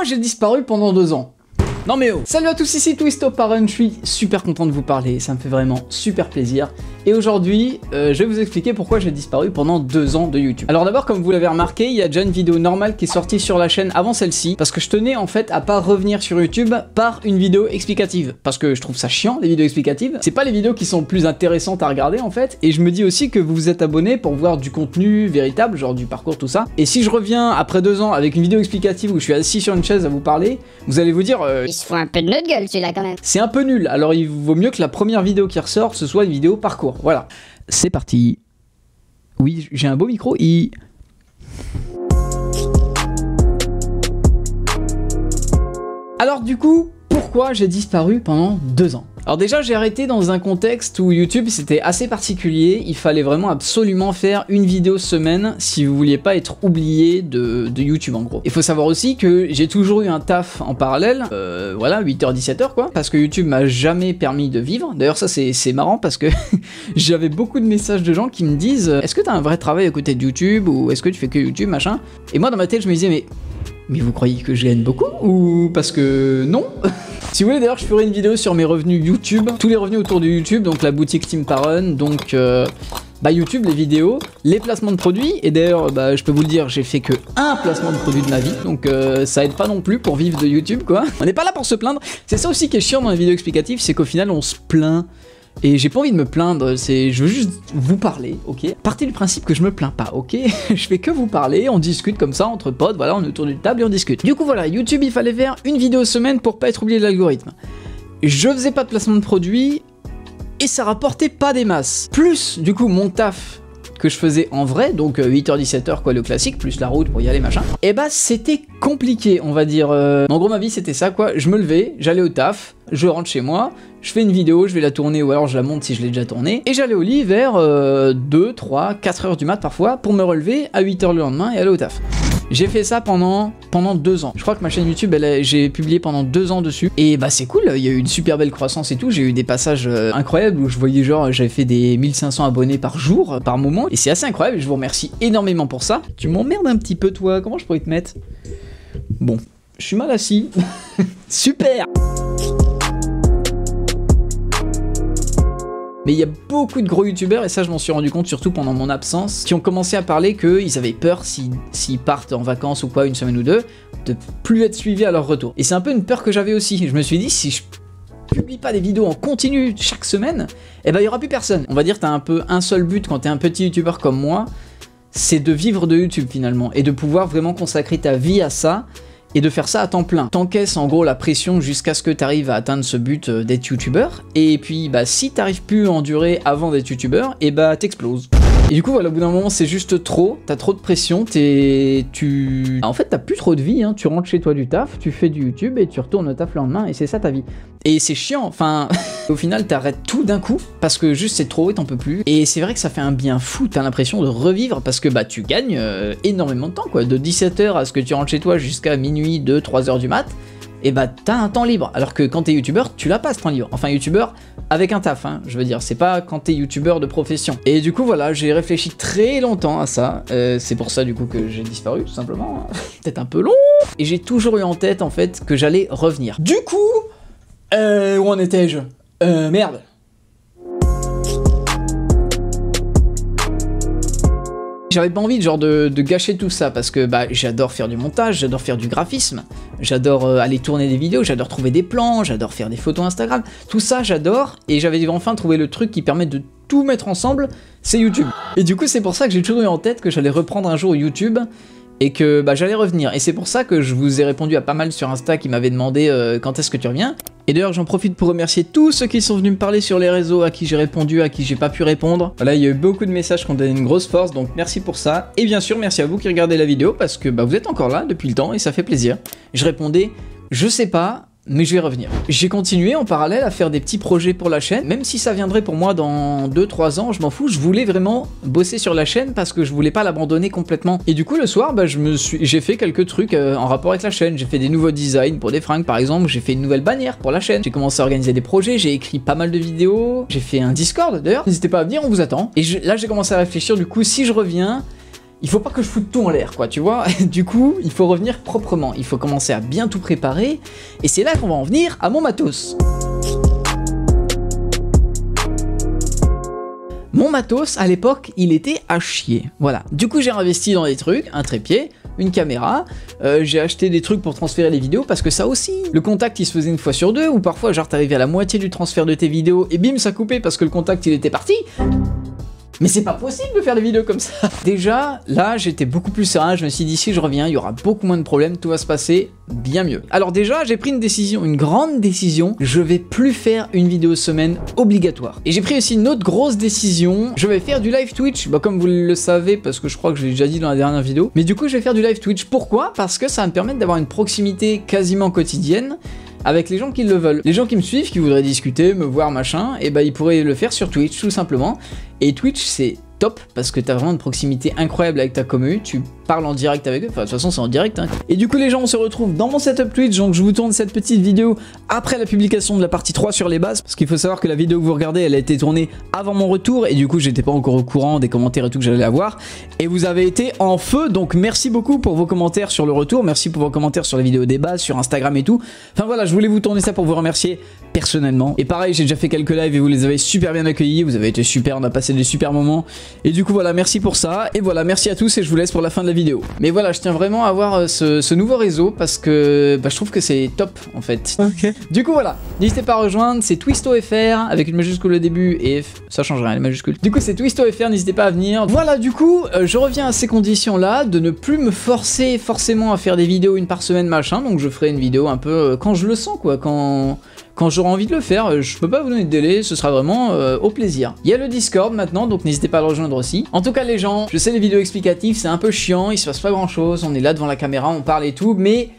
j'ai disparu pendant 2 ans? Non mais oh. Salut à tous, ici Twistoparun, je suis super content de vous parler, ça me fait vraiment super plaisir. Et aujourd'hui, je vais vous expliquer pourquoi j'ai disparu pendant 2 ans de YouTube. Alors d'abord, comme vous l'avez remarqué, il y a déjà une vidéo normale qui est sortie sur la chaîne avant celle-ci, parce que je tenais en fait à pas revenir sur YouTube par une vidéo explicative, parce que je trouve ça chiant les vidéos explicatives. C'est pas les vidéos qui sont le plus intéressantes à regarder en fait, et je me dis aussi que vous vous êtes abonné pour voir du contenu véritable, genre du parcours, tout ça. Et si je reviens après 2 ans avec une vidéo explicative où je suis assis sur une chaise à vous parler, vous allez vous dire il se fout un peu de notre gueule celui-là quand même. C'est un peu nul, alors il vaut mieux que la première vidéo qui ressort ce soit une vidéo parcours. Voilà, c'est parti. Oui, j'ai un beau micro. Alors du coup, pourquoi j'ai disparu pendant 2 ans? Alors déjà, j'ai arrêté dans un contexte où YouTube c'était assez particulier, il fallait vraiment absolument faire une vidéo semaine si vous vouliez pas être oublié de YouTube en gros. Il faut savoir aussi que j'ai toujours eu un taf en parallèle, voilà, 8h-17h quoi, parce que YouTube m'a jamais permis de vivre. D'ailleurs ça c'est marrant parce que j'avais beaucoup de messages de gens qui me disent est-ce que t'as un vrai travail à côté de YouTube ou est-ce que tu fais que YouTube machin? Et moi dans ma tête je me disais mais vous croyez que je gagne beaucoup ou parce que non? Si vous voulez d'ailleurs je ferai une vidéo sur mes revenus YouTube, tous les revenus autour de YouTube, donc la boutique Team Parun, donc YouTube, les vidéos, les placements de produits, et d'ailleurs je peux vous le dire, j'ai fait que un placement de produit de ma vie, donc ça aide pas non plus pour vivre de YouTube quoi. On n'est pas là pour se plaindre, c'est ça aussi qui est chiant dans les vidéos explicatives, c'est qu'au final on se plaint. Et j'ai pas envie de me plaindre, je veux juste vous parler, ok? Partez du principe que je me plains pas, ok? Je fais que vous parler, on discute comme ça entre potes, voilà, on est autour d'une table et on discute. Du coup voilà, YouTube il fallait faire une vidéo semaine pour pas être oublié de l'algorithme. Je faisais pas de placement de produits et ça rapportait pas des masses. Plus du coup mon taf que je faisais en vrai, donc 8h-17h quoi, le classique, plus la route pour y aller machin, et c'était compliqué on va dire. En gros ma vie c'était ça quoi, je me levais, j'allais au taf, je rentre chez moi, je fais une vidéo, je vais la tourner ou alors je la monte si je l'ai déjà tournée, et j'allais au lit vers 2, 3, 4h du mat parfois pour me relever à 8h le lendemain et aller au taf. J'ai fait ça pendant 2 ans. Je crois que ma chaîne YouTube, j'ai publié pendant 2 ans dessus. Et c'est cool, il y a eu une super belle croissance et tout. J'ai eu des passages incroyables où je voyais genre, j'avais fait des 1500 abonnés par jour, par moment. Et c'est assez incroyable, je vous remercie énormément pour ça. Tu m'emmerdes un petit peu toi, comment je pourrais te mettre? Bon, je suis mal assis. Super! Mais il y a beaucoup de gros youtubeurs, et ça je m'en suis rendu compte surtout pendant mon absence, qui ont commencé à parler qu'ils avaient peur s'ils partent en vacances ou quoi, une semaine ou deux, de plus être suivis à leur retour. Et c'est un peu une peur que j'avais aussi. Je me suis dit, si je publie pas des vidéos en continu chaque semaine, il y aura plus personne. On va dire t'as un peu un seul but quand t'es un petit youtubeur comme moi, c'est de vivre de YouTube finalement, et de pouvoir vraiment consacrer ta vie à ça, et de faire ça à temps plein. T'encaisses en gros la pression jusqu'à ce que tu arrives à atteindre ce but d'être youtubeur, et puis si t'arrives plus à endurer avant d'être youtubeur, et t'exploses. Et du coup voilà, au bout d'un moment c'est juste trop, t'as trop de pression, en fait t'as plus trop de vie, hein. Tu rentres chez toi du taf, tu fais du YouTube et tu retournes au taf le lendemain et c'est ça ta vie. Et c'est chiant, enfin au final t'arrêtes tout d'un coup parce que juste c'est trop et t'en peux plus. Et c'est vrai que ça fait un bien fou, t'as l'impression de revivre parce que tu gagnes énormément de temps quoi, de 17h à ce que tu rentres chez toi jusqu'à minuit, 2, 3h du mat. Et t'as un temps libre, alors que quand t'es youtubeur, tu l'as pas ce temps libre. Enfin youtubeur avec un taf, hein, je veux dire, c'est pas quand t'es youtubeur de profession. Et du coup voilà, j'ai réfléchi très longtemps à ça, c'est pour ça du coup que j'ai disparu tout simplement, peut-être un peu long. Et j'ai toujours eu en tête en fait que j'allais revenir. Du coup, où en étais-je? Merde. J'avais pas envie de gâcher tout ça parce que j'adore faire du montage, j'adore faire du graphisme, j'adore aller tourner des vidéos, j'adore trouver des plans, j'adore faire des photos Instagram, tout ça j'adore, et j'avais enfin trouvé le truc qui permet de tout mettre ensemble, c'est YouTube. Et du coup c'est pour ça que j'ai toujours eu en tête que j'allais reprendre un jour YouTube et que j'allais revenir, et c'est pour ça que je vous ai répondu à pas mal sur Insta qui m'avaient demandé quand est-ce que tu reviens. Et d'ailleurs j'en profite pour remercier tous ceux qui sont venus me parler sur les réseaux, à qui j'ai répondu, à qui j'ai pas pu répondre. Voilà, il y a eu beaucoup de messages qui ont donné une grosse force, donc merci pour ça. Et bien sûr merci à vous qui regardez la vidéo parce que vous êtes encore là depuis le temps et ça fait plaisir. Je répondais, je sais pas, mais je vais revenir. J'ai continué en parallèle à faire des petits projets pour la chaîne, même si ça viendrait pour moi dans 2-3 ans, je m'en fous, je voulais vraiment bosser sur la chaîne parce que je voulais pas l'abandonner complètement. Et du coup le soir, j'ai fait quelques trucs en rapport avec la chaîne, j'ai fait des nouveaux designs pour des fringues par exemple, j'ai fait une nouvelle bannière pour la chaîne, j'ai commencé à organiser des projets, j'ai écrit pas mal de vidéos, j'ai fait un Discord d'ailleurs, n'hésitez pas à venir, on vous attend. Et là j'ai commencé à réfléchir du coup si je reviens, il faut pas que je foute tout en l'air, quoi, tu vois. Du coup, il faut revenir proprement, il faut commencer à bien tout préparer, et c'est là qu'on va en venir à mon matos. Mon matos, à l'époque, il était à chier, voilà. Du coup, j'ai investi dans des trucs, un trépied, une caméra, j'ai acheté des trucs pour transférer les vidéos, parce que ça aussi, le contact, il se faisait une fois sur deux, ou parfois, genre, t'arrivais à la moitié du transfert de tes vidéos, et bim, ça coupait parce que le contact, il était parti. Mais c'est pas possible de faire des vidéos comme ça. Déjà, là, j'étais beaucoup plus serein, je me suis dit, si je reviens, il y aura beaucoup moins de problèmes, tout va se passer bien mieux. Alors déjà, j'ai pris une décision, une grande décision, je vais plus faire une vidéo semaine obligatoire. Et j'ai pris aussi une autre grosse décision, je vais faire du live Twitch, bah comme vous le savez, parce que je crois que je l'ai déjà dit dans la dernière vidéo, mais du coup, je vais faire du live Twitch. Pourquoi? Parce que ça va me permettre d'avoir une proximité quasiment quotidienne avec les gens qui le veulent. Les gens qui me suivent, qui voudraient discuter, me voir, machin, et bah ils pourraient le faire sur Twitch, tout simplement. Et Twitch, c'est top, parce que t'as vraiment une proximité incroyable avec ta commu, tu parles en direct avec eux, enfin de toute façon c'est en direct, hein. Et du coup les gens, on se retrouve dans mon setup Twitch, donc je vous tourne cette petite vidéo après la publication de la partie 3 sur les bases, parce qu'il faut savoir que la vidéo que vous regardez, elle a été tournée avant mon retour, et du coup j'étais pas encore au courant des commentaires et tout que j'allais avoir, et vous avez été en feu, donc merci beaucoup pour vos commentaires sur le retour, merci pour vos commentaires sur la vidéo des bases, sur Instagram et tout, enfin voilà, je voulais vous tourner ça pour vous remercier personnellement, et pareil, j'ai déjà fait quelques lives et vous les avez super bien accueillis, vous avez été super, on a passé des super moments, et du coup voilà, merci pour ça, et voilà, merci à tous, et je vous laisse pour la fin de la vidéo. Mais voilà, je tiens vraiment à avoir ce nouveau réseau, parce que bah, je trouve que c'est top, en fait. Okay. Du coup voilà, n'hésitez pas à rejoindre, c'est TwistoFR, avec une majuscule au début, et F, ça change rien, les majuscules. Du coup c'est TwistoFR, n'hésitez pas à venir. Voilà, du coup, je reviens à ces conditions-là, de ne plus me forcer forcément à faire des vidéos une par semaine, machin, donc je ferai une vidéo un peu quand je le sens, quoi, quand j'aurai envie de le faire, je peux pas vous donner de délai, ce sera vraiment au plaisir. Il y a le Discord maintenant, donc n'hésitez pas à le rejoindre aussi. En tout cas les gens, je sais les vidéos explicatives, c'est un peu chiant, il se passe pas grand chose, on est là devant la caméra, on parle et tout, mais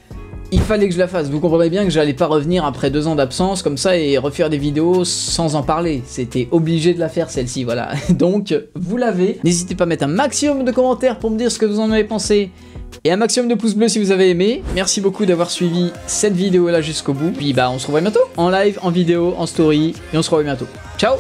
il fallait que je la fasse. Vous comprenez bien que j'allais pas revenir après 2 ans d'absence comme ça et refaire des vidéos sans en parler. C'était obligé de la faire celle-ci, voilà. Donc vous l'avez. N'hésitez pas à mettre un maximum de commentaires pour me dire ce que vous en avez pensé. Et un maximum de pouces bleus si vous avez aimé. Merci beaucoup d'avoir suivi cette vidéo là jusqu'au bout. Puis bah on se revoit bientôt en live, en vidéo, en story. Et on se revoit bientôt. Ciao!